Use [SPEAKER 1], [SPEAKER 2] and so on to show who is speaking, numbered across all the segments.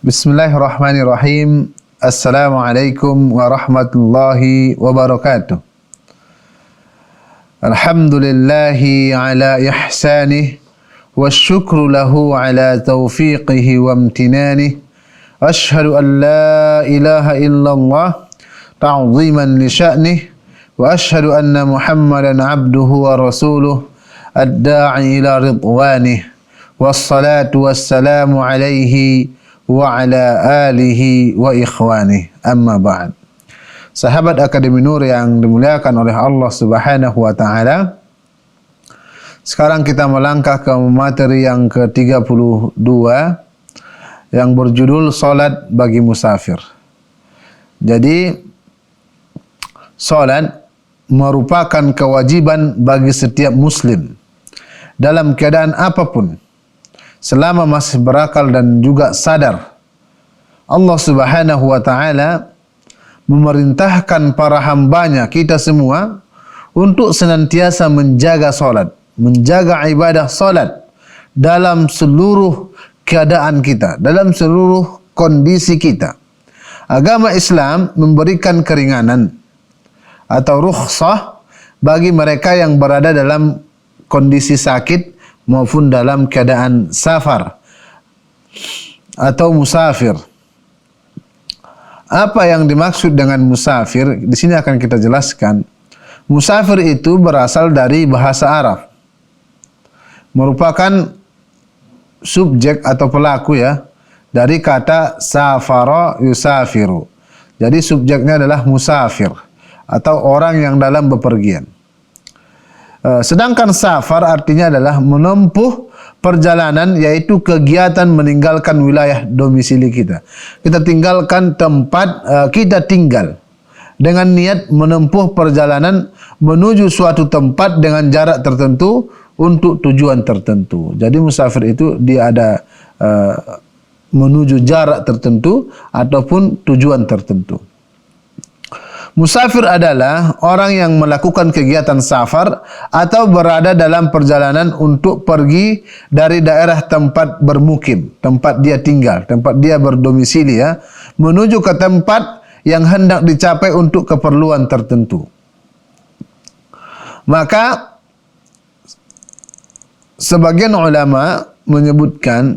[SPEAKER 1] Bismillahirrahmanirrahim. Assalamualaikum warahmatullahi wabarakatuh. Alhamdulillahi ala ihsanih wasyukru lahu ala taufiqihi wa amtinanih. Ashhadu an la ilaha illallah ta'ziman li sya'nih wa ashhadu anna Muhammadan abduhu wa rasuluh ad-da'i ila ridwanih. Wassalatu wassalamu alaihi wa ala alihi wa ikhwanih. Amma ba'd. Sahabat Akademi Nur yang dimuliakan oleh Allah Subhanahu wa taala. Sekarang kita melangkah ke materi yang ke-32 yang berjudul salat bagi musafir. Jadi salat merupakan kewajiban bagi setiap muslim dalam keadaan apapun, selama masih berakal dan juga sadar. Allah Subhanahu wa taala memerintahkan para hambanya, kita semua, untuk senantiasa menjaga salat, menjaga ibadah salat dalam seluruh keadaan kita, dalam seluruh kondisi kita. Agama Islam memberikan keringanan atau rukhsah bagi mereka yang berada dalam kondisi sakit maupun dalam keadaan safar atau musafir. Apa yang dimaksud dengan musafir? Di sini akan kita jelaskan. Musafir itu berasal dari bahasa Arab, merupakan subjek atau pelaku ya dari kata safara yusafiru. Jadi subjeknya adalah musafir atau orang yang dalam bepergian. Sedangkan safar artinya adalah menempuh perjalanan, yaitu kegiatan meninggalkan wilayah domisili kita. Kita tinggalkan tempat kita tinggal dengan niat menempuh perjalanan menuju suatu tempat dengan jarak tertentu untuk tujuan tertentu. Jadi musafir itu dia ada menuju jarak tertentu ataupun tujuan tertentu. Musafir adalah orang yang melakukan kegiatan safar atau berada dalam perjalanan untuk pergi dari daerah tempat bermukim, tempat dia tinggal, tempat dia berdomisili ya, menuju ke tempat yang hendak dicapai untuk keperluan tertentu. Maka sebagian ulama menyebutkan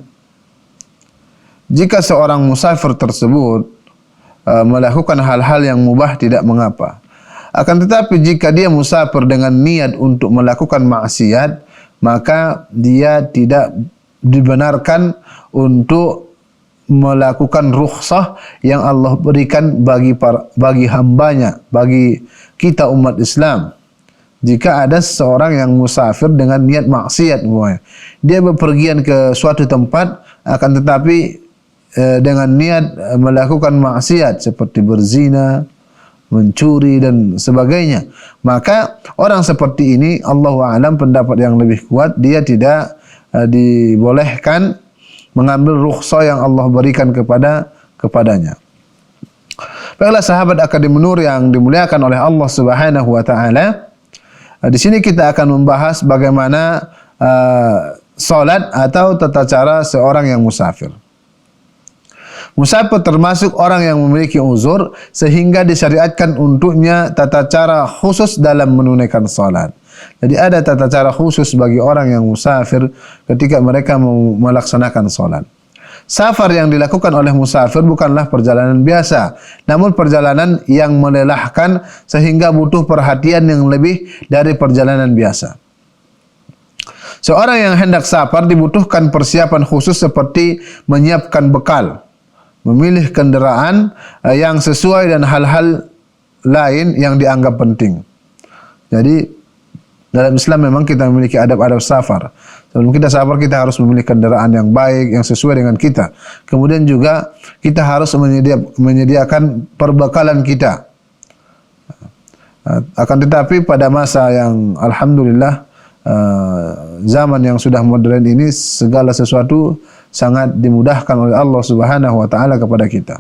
[SPEAKER 1] jika seorang musafir tersebut melakukan hal-hal yang mubah tidak mengapa. Akan tetapi jika dia musafir dengan niat untuk melakukan maksiat, maka dia tidak dibenarkan untuk melakukan rukhsah yang Allah berikan bagi hambanya, bagi kita umat Islam. Jika ada seorang yang musafir dengan niat maksiat, dia bepergian ke suatu tempat, akan tetapi dengan niat melakukan maksiat seperti berzina, mencuri dan sebagainya, maka orang seperti ini, Allahu a'lam, pendapat yang lebih kuat, dia tidak dibolehkan mengambil rukhsah yang Allah berikan kepadanya. Baiklah sahabat Akademi Nur yang dimuliakan oleh Allah Subhanahu wa taala, di sini kita akan membahas bagaimana salat atau tata cara seorang yang musafir. Musafir termasuk orang yang memiliki uzur sehingga disyariatkan untuknya tata cara khusus dalam menunaikan salat. Jadi ada tata cara khusus bagi orang yang musafir ketika mereka melaksanakan salat. Safar yang dilakukan oleh musafir bukanlah perjalanan biasa, namun perjalanan yang melelahkan sehingga butuh perhatian yang lebih dari perjalanan biasa. Seorang yang hendak safar dibutuhkan persiapan khusus seperti menyiapkan bekal, memilih kenderaan yang sesuai dan hal-hal lain yang dianggap penting. Jadi dalam Islam memang kita memiliki adab-adab safar. Sebelum kita safar, kita harus memilih kenderaan yang baik, yang sesuai dengan kita. Kemudian juga kita harus menyediakan perbekalan kita. Akan tetapi pada masa yang alhamdulillah zaman yang sudah modern ini, segala sesuatu sangat dimudahkan oleh Allah Subhanahu wa taala kepada kita.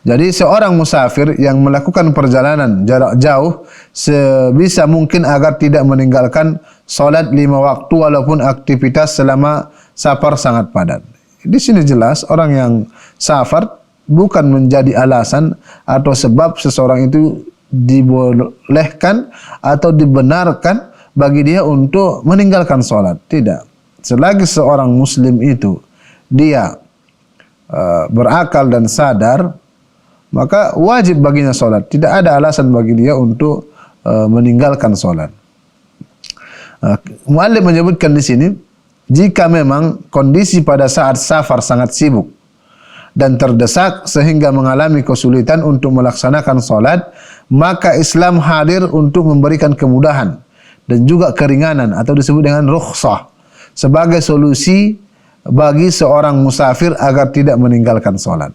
[SPEAKER 1] Jadi seorang musafir yang melakukan perjalanan jarak jauh sebisa mungkin agar tidak meninggalkan salat 5 waktu walaupun aktivitas selama safar sangat padat. Di sini jelas orang yang safar bukan menjadi alasan atau sebab seseorang itu dibolehkan atau dibenarkan bagi dia untuk meninggalkan solat. Tidak. Selagi seorang muslim itu dia berakal dan sadar, maka wajib baginya solat. Tidak ada alasan bagi dia untuk meninggalkan solat. Muallif menyebutkan di sini, jika memang kondisi pada saat safar sangat sibuk dan terdesak sehingga mengalami kesulitan untuk melaksanakan solat, maka Islam hadir untuk memberikan kemudahan dan juga keringanan atau disebut dengan rukhsah sebagai solusi bagi seorang musafir agar tidak meninggalkan solat.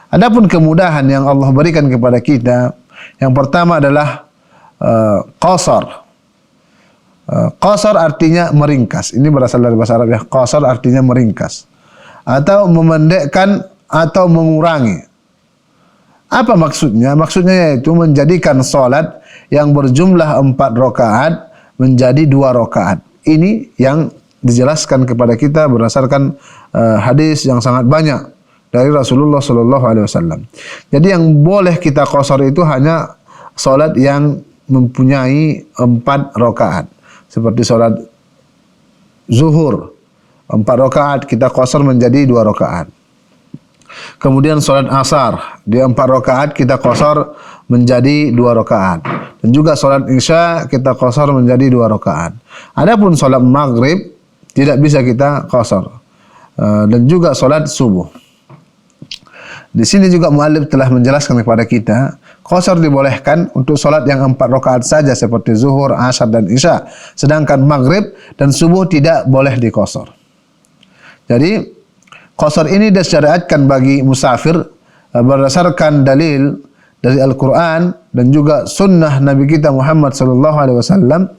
[SPEAKER 1] Adapun kemudahan yang Allah berikan kepada kita, yang pertama adalah qasar. Qasar artinya meringkas. Ini berasal dari bahasa Arab ya. Qasar artinya meringkas atau memendekkan atau mengurangi. Apa maksudnya? Maksudnya yaitu menjadikan solat yang berjumlah 4 rakaat menjadi 2 rakaat. Ini yang dijelaskan kepada kita berdasarkan hadis yang sangat banyak dari Rasulullah sallallahu alaihi wasallam. Jadi yang boleh kita qasar itu hanya solat yang mempunyai 4 rakaat. Seperti solat zuhur 4 rakaat kita qasar menjadi 2 rakaat. Kemudian solat asar di 4 rakaat kita qasar menjadi 2 rakaat. Dan juga solat isya kita qasar menjadi 2 rakaat. Adapun solat maghrib tidak bisa kita qasar. Dan juga solat subuh. Di sini juga muallif telah menjelaskan kepada kita, qasar dibolehkan untuk solat yang 4 rakaat saja seperti zuhur, asar dan isya. Sedangkan maghrib dan subuh tidak boleh diqasar. Jadi qasar ini disyariatkan bagi musafir berdasarkan dalil dari Al-Quran dan juga sunnah Nabi kita Muhammad sallallahu alaihi wasallam.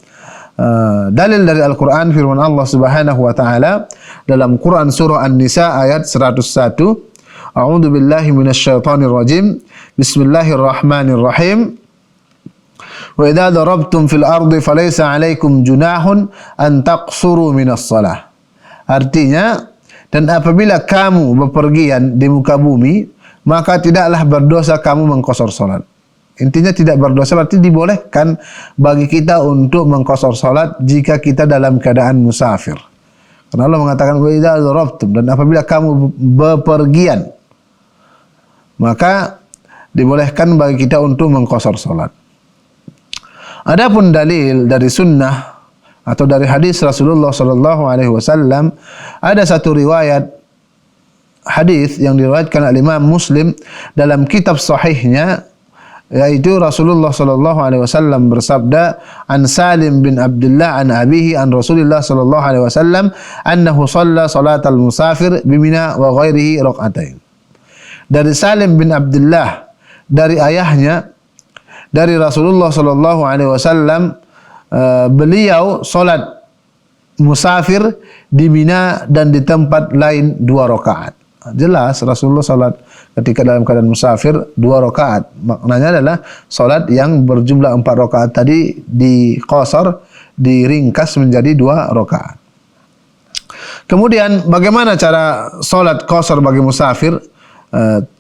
[SPEAKER 1] Dalil dari Al-Quran firman Allah Subhanahu wa taala dalam Quran surah An-Nisa ayat 101. A'udzu billahi minasyaitonir rajim. Bismillahirrahmanirrahim. Wa idza darabtum fil ardi falaysa 'alaikum junahun an taqsuru minas shalah. Artinya, dan apabila kamu bepergian di muka bumi, maka tidaklah berdosa kamu mengqasar salat. Intinya tidak berdosa berarti dibolehkan bagi kita untuk mengqasar salat jika kita dalam keadaan musafir. Karena Allah mengatakan wa idza darabtum, dan apabila kamu bepergian, maka dibolehkan bagi kita untuk mengqasar salat. Adapun dalil dari sunnah atau dari hadis Rasulullah sallallahu alaihi wasallam, ada satu riwayat hadis yang diriwayatkan oleh Imam Muslim dalam kitab sahihnya, yaitu Rasulullah sallallahu alaihi wasallam bersabda, an Salim bin Abdullah an abihi an Rasulullah sallallahu alaihi wasallam annahu shalla salatal musafir bi Mina wa ghairihi rak'atain. Dari Salim bin Abdullah dari ayahnya dari Rasulullah sallallahu alaihi wasallam, beliau salat musafir di Mina dan di tempat lain 2 rakaat. Jelas Rasulullah salat ketika dalam keadaan musafir 2 rakaat. Maknanya adalah salat yang berjumlah 4 rakaat tadi diqasar, diringkas menjadi 2 rakaat. Kemudian bagaimana cara salat qasar bagi musafir?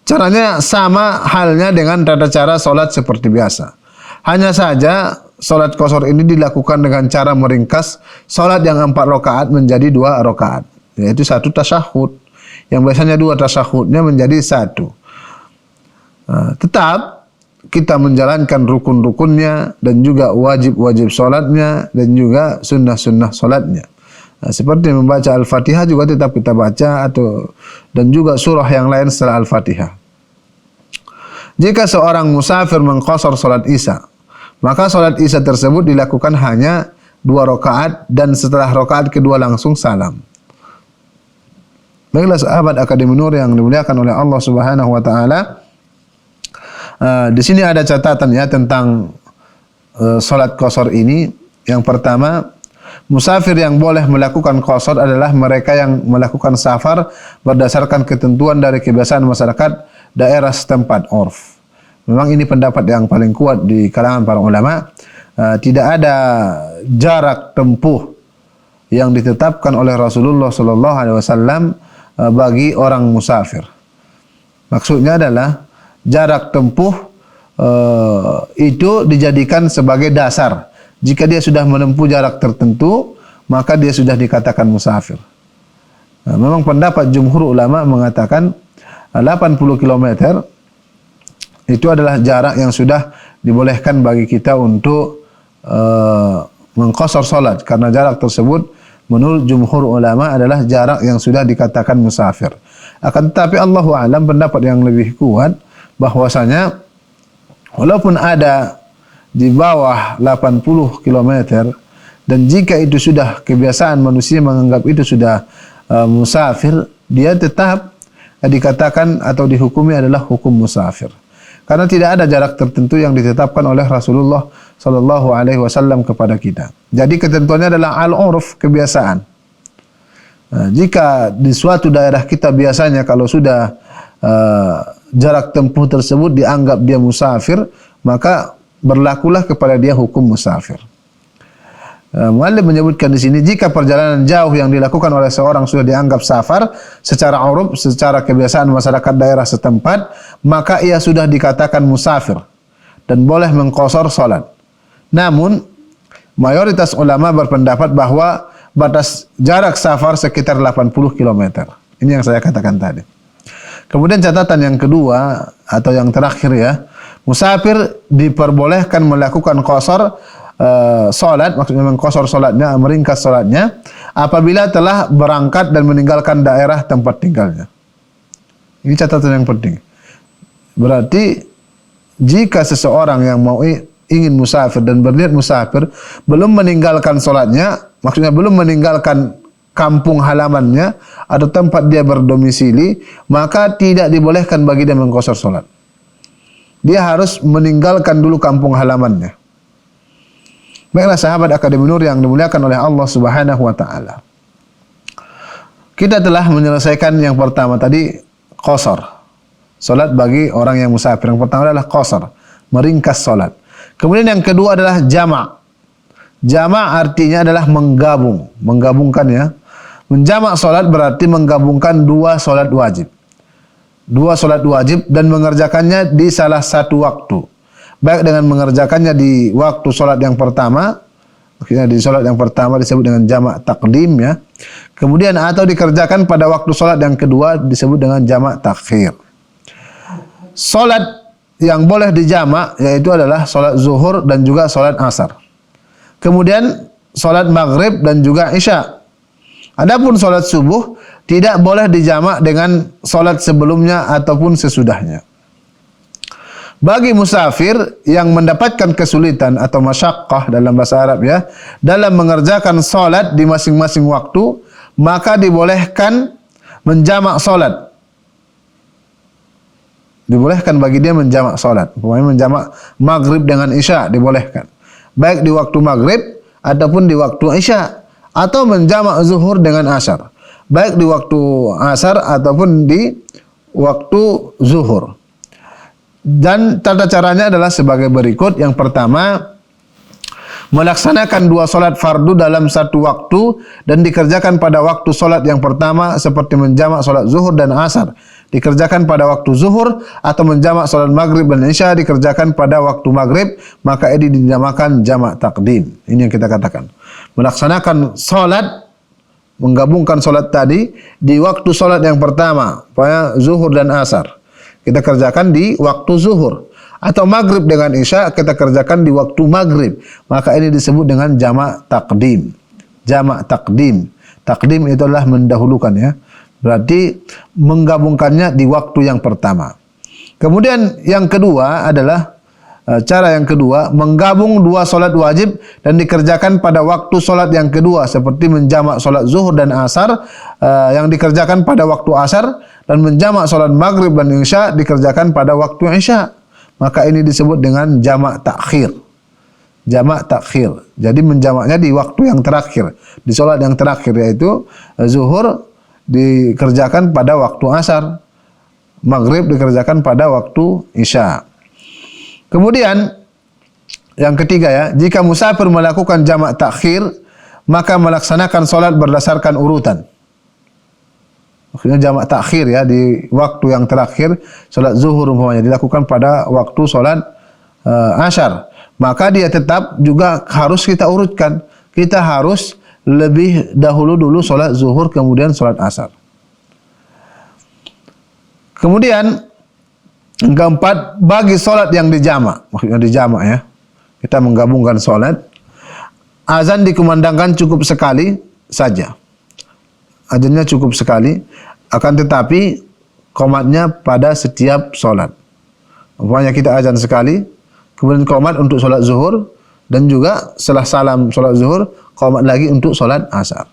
[SPEAKER 1] Caranya sama halnya dengan tata cara solat seperti biasa. Hanya saja solat qasar ini dilakukan dengan cara meringkas solat yang 4 rakaat menjadi 2 rakaat, yaitu 1 tasyahud. Yang biasanya 2 tasyahudnya menjadi 1. Tetap kita menjalankan rukun-rukunnya dan juga wajib-wajib solatnya dan juga sunnah-sunnah solatnya. Seperti membaca Al-Fatihah juga tetap kita baca dan juga surah yang lain setelah Al-Fatihah. Jika seorang musafir mengqasar salat Isya, maka salat Isya tersebut dilakukan hanya 2 rakaat dan setelah rakaat kedua langsung salam. Baiklah sahabat Akademi Nur yang dimuliakan oleh Allah Subhanahu wa taala. Di sini ada catatan ya tentang salat qasar ini. Yang pertama, musafir yang boleh melakukan qasar adalah mereka yang melakukan safar berdasarkan ketentuan dari kebiasaan masyarakat daerah setempat, urf. Memang ini pendapat yang paling kuat di kalangan para ulama. Tidak ada jarak tempuh yang ditetapkan oleh Rasulullah sallallahu alaihi wasallam bagi orang musafir. Maksudnya adalah jarak tempuh itu dijadikan sebagai dasar. Jika dia sudah menempuh jarak tertentu, maka dia sudah dikatakan musafir. Memang pendapat jumhur ulama mengatakan 80 km itu adalah jarak yang sudah dibolehkan bagi kita untuk mengqasar salat, karena jarak tersebut menurut jumhur ulama adalah jarak yang sudah dikatakan musafir. Akan tetapi Allahu a'lam, pendapat yang lebih kuat bahwasanya walaupun ada di bawah 80 km, dan jika itu sudah kebiasaan manusia menganggap itu sudah musafir, dia tetap dikatakan atau dihukumi adalah hukum musafir. Karena tidak ada jarak tertentu yang ditetapkan oleh Rasulullah sallallahu alaihi wasallam kepada kita. Jadi ketentuannya adalah al-urf, kebiasaan. Jika di suatu daerah kita biasanya kalau sudah jarak tempuh tersebut dianggap dia musafir, maka berlakulah kepada dia hukum musafir. Muallif menyebutkan di sini, jika perjalanan jauh yang dilakukan oleh seorang sudah dianggap safar secara uruf, secara kebiasaan masyarakat daerah setempat, maka ia sudah dikatakan musafir dan boleh mengqasar salat. Namun mayoritas ulama berpendapat bahwa batas jarak safar sekitar 80 km. Ini yang saya katakan tadi. Kemudian catatan yang kedua atau yang terakhir ya, musafir diperbolehkan melakukan qasar salat, maksudnya mengqasar salatnya, meringkas salatnya apabila telah berangkat dan meninggalkan daerah tempat tinggalnya. Ini catatan yang penting. Berarti jika seseorang yang mau ingin musafir dan berniat musafir belum meninggalkan salatnya, maksudnya belum meninggalkan kampung halamannya atau tempat dia berdomisili, maka tidak dibolehkan bagi dia mengqasar salat. Dia harus meninggalkan dulu kampung halamannya. Baiklah sahabat Akademi Nur yang dimuliakan oleh Allah Subhanahu wa taala. Kita telah menyelesaikan yang pertama tadi, qasar. Salat bagi orang yang musafir. Yang pertama adalah qasar, meringkas salat. Kemudian yang kedua adalah jama'. Jama' artinya adalah menggabung, menggabungkan ya. Menjamak salat berarti menggabungkan dua salat wajib. Dua salat wajib dan mengerjakannya di salah satu waktu. Baik dengan mengerjakannya di waktu solat yang pertama, maksudnya di solat yang pertama disebut dengan jamak takdim ya. Kemudian atau dikerjakan pada waktu solat yang kedua disebut dengan jamak takhir. Solat yang boleh dijamak yaitu adalah solat zuhur dan juga solat asar. Kemudian solat maghrib dan juga isya. Adapun solat subuh tidak boleh dijamak dengan solat sebelumnya ataupun sesudahnya. Bagi musafir yang mendapatkan kesulitan atau masyaqqah dalam bahasa Arab ya, dalam mengerjakan salat di masing-masing waktu, maka dibolehkan menjamak salat. Dibolehkan bagi dia menjamak salat. Umpamanya menjamak maghrib dengan isya dibolehkan. Baik di waktu maghrib ataupun di waktu isya, atau menjamak zuhur dengan asar. Baik di waktu asar ataupun di waktu zuhur. Dan tata caranya adalah sebagai berikut. Yang pertama, melaksanakan dua solat fardu dalam satu waktu dan dikerjakan pada waktu solat yang pertama, seperti menjamak solat zuhur dan asar dikerjakan pada waktu zuhur, atau menjamak solat maghrib dan isya dikerjakan pada waktu maghrib, maka ini dinamakan jamak takdim. Ini yang kita katakan, melaksanakan solat, menggabungkan solat tadi di waktu solat yang pertama, zuhur dan asar kita kerjakan di waktu zuhur, atau maghrib dengan isya kita kerjakan di waktu maghrib, maka ini disebut dengan jamak takdim. Jamak takdim. Takdim itu adalah mendahulukan ya. Berarti menggabungkannya di waktu yang pertama. Kemudian yang kedua adalah cara yang kedua, menggabung dua solat wajib dan dikerjakan pada waktu solat yang kedua, seperti menjamak solat zuhur dan asar yang dikerjakan pada waktu asar, dan menjamak solat maghrib dan isya dikerjakan pada waktu isya. Maka ini disebut dengan jamak takhir. Jamak takhir. Jadi menjamaknya di waktu yang terakhir, di solat yang terakhir, yaitu zuhur dikerjakan pada waktu asar, maghrib dikerjakan pada waktu isya. Kemudian yang ketiga ya, jika musafir melakukan jamak takhir, maka melaksanakan solat berdasarkan urutan. Maksudnya jamak takhir ya, di waktu yang terakhir solat zuhur umpamanya dilakukan pada waktu solat asyar, maka dia tetap juga harus kita urutkan. Kita harus lebih dahulu dulu solat zuhur, kemudian solat asar. Kemudian keempat, bagi solat yang dijamak, maksudnya dijamak ya, kita menggabungkan solat. Azan dikumandangkan cukup sekali saja. Azannya cukup sekali, akan tetapi qomatnya pada setiap solat. Umpamanya kita azan sekali, kemudian qomat untuk solat zuhur, dan juga setelah salam solat zuhur, qomat lagi untuk solat asar.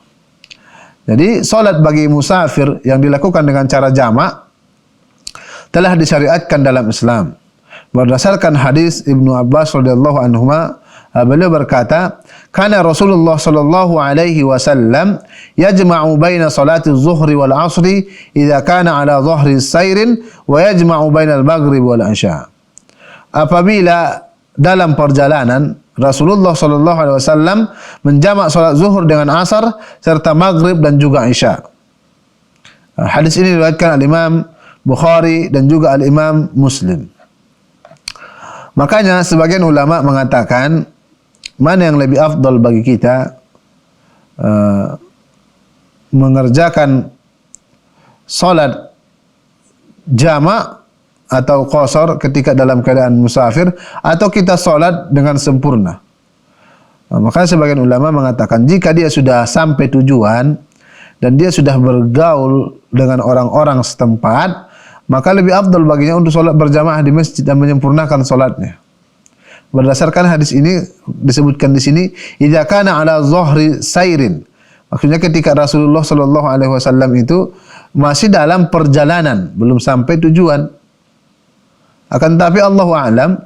[SPEAKER 1] Jadi solat bagi musafir yang dilakukan dengan cara jamak telah disyariatkan dalam Islam. Berdasarkan hadis Ibnu Abbas radhiyallahu anhuma, beliau berkata, "Kana Rasulullah sallallahu alaihi wasallam yajma'u baina salati az-zuhri wal 'ashri idza kana 'ala dhahri sairin wa yajma'u baina al-maghrib wal 'isha." Apabila dalam perjalanan Rasulullah sallallahu alaihi wasallam menjamak salat zuhur dengan asar serta maghrib dan juga isya. Hadis ini diriwayatkan oleh Imam Bukhari dan juga al-Imam Muslim. Makanya sebagian ulama mengatakan mana yang lebih afdal bagi kita mengerjakan salat jamak atau qasar ketika dalam keadaan musafir, atau kita salat dengan sempurna. Maka sebagian ulama mengatakan jika dia sudah sampai tujuan dan dia sudah bergaul dengan orang-orang setempat, maka lebih afdal baginya untuk solat berjamaah di masjid dan menyempurnakan solatnya. Berdasarkan hadis ini disebutkan di sini, idza kana ala dhahri sairin. Maksudnya ketika Rasulullah sallallahu alaihi wasallam itu masih dalam perjalanan, belum sampai tujuan. Akan tetapi Allahu a'lam,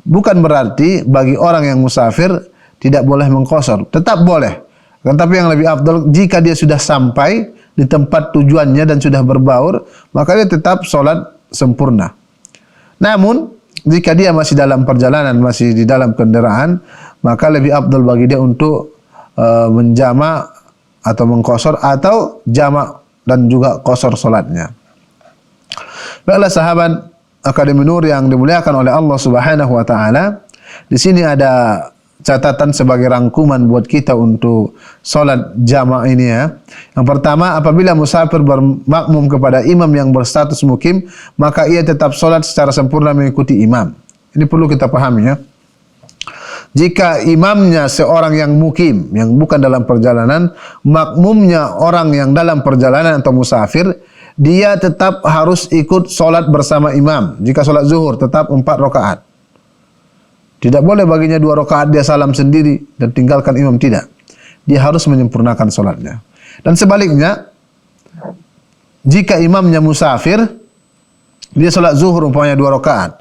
[SPEAKER 1] bukan berarti bagi orang yang musafir tidak boleh mengqasar, tetap boleh. Akan tetapi yang lebih afdal jika dia sudah sampai di tempat tujuannya dan sudah berbaur, maka dia tetap solat sempurna. Namun jika dia masih dalam perjalanan, masih di dalam kendaraan, maka lebih afdal bagi dia untuk menjamak atau mengqasar atau jamak dan juga qasar solatnya. Baiklah sahabat Akademi Nur yang dimuliakan oleh Allah Subhanahu wa taala, di sini ada catatan sebagai rangkuman buat kita untuk solat jamak ini ya. Yang pertama, apabila musafir bermakmum kepada imam yang berstatus mukim, maka ia tetap solat secara sempurna mengikuti imam. Ini perlu kita pahami ya. Jika imamnya seorang yang mukim, yang bukan dalam perjalanan, makmumnya orang yang dalam perjalanan atau musafir, dia tetap harus ikut solat bersama imam. Jika solat zuhur tetap 4 rakaat. Tidak boleh baginya 2 rakaat dia salam sendiri dan tinggalkan imam, tidak. Dia harus menyempurnakan solatnya. Dan sebaliknya, jika imamnya musafir, dia solat zuhur umpamanya 2 rakaat.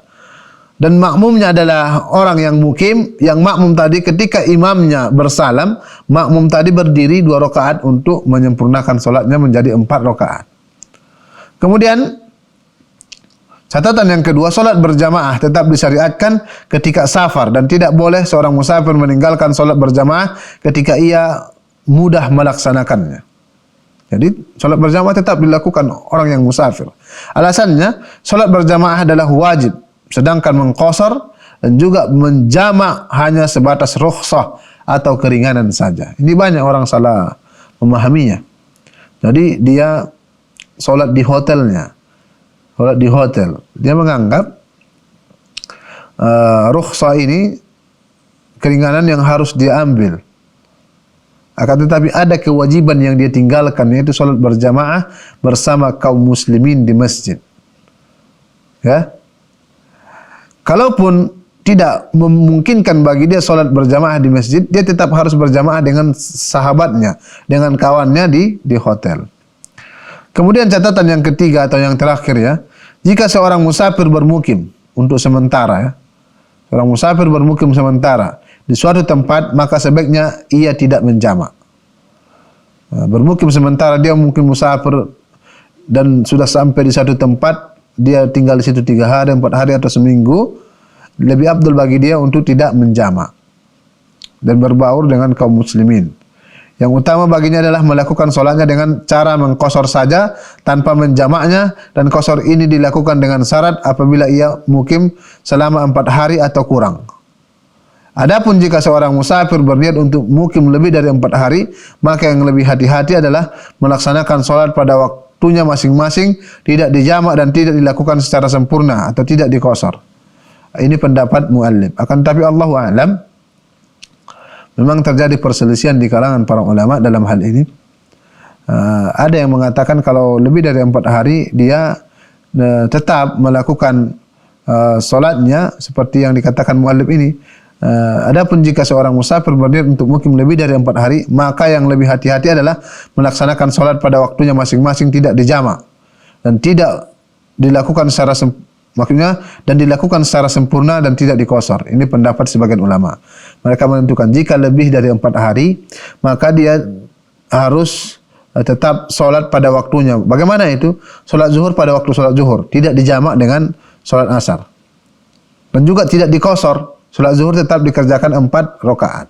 [SPEAKER 1] Dan makmumnya adalah orang yang mukim, yang makmum tadi ketika imamnya bersalam, makmum tadi berdiri 2 rakaat untuk menyempurnakan solatnya menjadi 4 rakaat. Kemudian catatan yang kedua, solat berjamaah tetap disyariatkan ketika safar dan tidak boleh seorang musafir meninggalkan solat berjamaah ketika ia mudah melaksanakannya. Jadi solat berjamaah tetap dilakukan orang yang musafir. Alasannya, solat berjamaah adalah wajib, sedangkan mengqasar dan juga menjamak hanya sebatas rukhsah atau keringanan saja. Ini banyak orang salah memahaminya. Jadi dia solat di hotelnya, solat di hotel. Dia menganggap rukhsah ini keringanan yang harus dia ambil. Akan tetapi ada kewajiban yang dia tinggalkan, yaitu solat berjamaah bersama kaum muslimin di masjid. Ya. Kalaupun tidak memungkinkan bagi dia solat berjamaah di masjid, dia tetap harus berjamaah dengan sahabatnya, dengan kawannya di hotel. Kemudian catatan yang ketiga atau yang terakhir ya, jika seorang musafir bermukim untuk sementara ya, seorang musafir bermukim sementara di suatu tempat, maka sebaiknya ia tidak menjamak. Bermukim sementara, dia mungkin musafir dan sudah sampai di satu tempat, dia tinggal di situ 3 hari, 4 hari atau seminggu, lebih afdal bagi dia untuk tidak menjamak dan berbaur dengan kaum muslimin. Yang utama baginya adalah melakukan solatnya dengan cara mengqasar saja tanpa menjamaknya, dan qasar ini dilakukan dengan syarat apabila ia mukim selama 4 hari atau kurang. Adapun jika seorang musafir berniat untuk mukim lebih dari 4 hari, maka yang lebih hati-hati adalah melaksanakan solat pada waktunya masing-masing, tidak dijamak dan tidak dilakukan secara sempurna atau tidak diqasar. Ini pendapat muallif. Akan tetapi Allahu a'lam, memang terjadi perselisihan di kalangan para ulama dalam hal ini. Ada yang mengatakan kalau lebih dari 4 hari dia tetap melakukan solatnya seperti yang dikatakan muallif ini. Adapun jika seorang musafir berniat untuk mukim lebih dari 4 hari, maka yang lebih hati-hati adalah melaksanakan solat pada waktunya masing-masing, tidak dijamak dan tidak dilakukan secara sempurna dan tidak diqasar. Ini pendapat sebagian ulama. Mereka menentukan jika lebih dari 4 hari, maka dia harus tetap solat pada waktunya. Bagaimana itu? Solat zuhur pada waktu solat zuhur, tidak dijamak dengan solat asar. Dan juga tidak diqasar. Solat zuhur tetap dikerjakan 4 rakaat.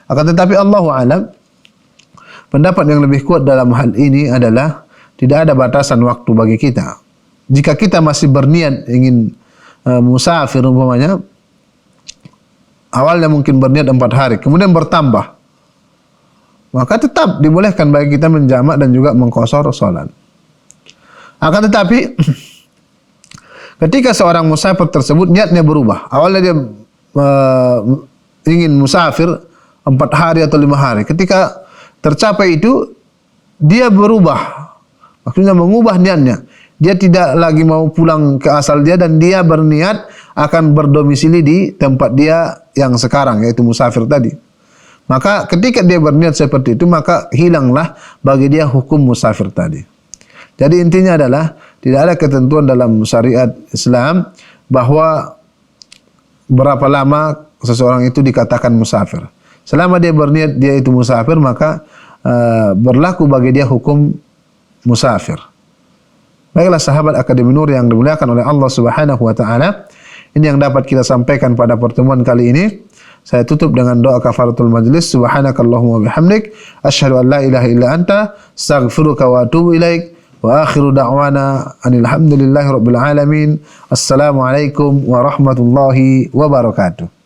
[SPEAKER 1] Akan tetapi Allahu a'lam, pendapat yang lebih kuat dalam hal ini adalah tidak ada batasan waktu bagi kita. Jika kita masih berniat ingin musafir umpamanya, awalnya mungkin berniat 4 hari, kemudian bertambah, maka tetap dibolehkan bagi kita menjamak dan juga mengqasar salat. Akan tetapi ketika seorang musafir tersebut niatnya berubah, awalnya dia ingin musafir 4 hari atau 5 hari, ketika tercapai itu dia berubah, maksudnya mengubah niatnya. Dia tidak lagi mau pulang ke asal dia dan dia berniat akan berdomisili di tempat dia yang sekarang, yaitu musafir tadi. Maka ketika dia berniat seperti itu, maka hilanglah bagi dia hukum musafir tadi. Jadi intinya adalah tidak ada ketentuan dalam syariat Islam bahwa berapa lama seseorang itu dikatakan musafir. Selama dia berniat dia itu musafir, maka berlaku bagi dia hukum musafir. Baiklah sahabat Akademi Nur yang dimuliakan oleh Allah Subhanahu wa taala, ini yang dapat kita sampaikan pada pertemuan kali ini. Saya tutup dengan doa kafaratul majlis. Subhanakallahumma bihamdik, asyhadu an la ilaha illa anta, astaghfiruka wa atubu ilaik. Wa akhiru da'wana anil hamdulillahi rabbil alamin. Assalamualaikum warahmatullahi wabarakatuh.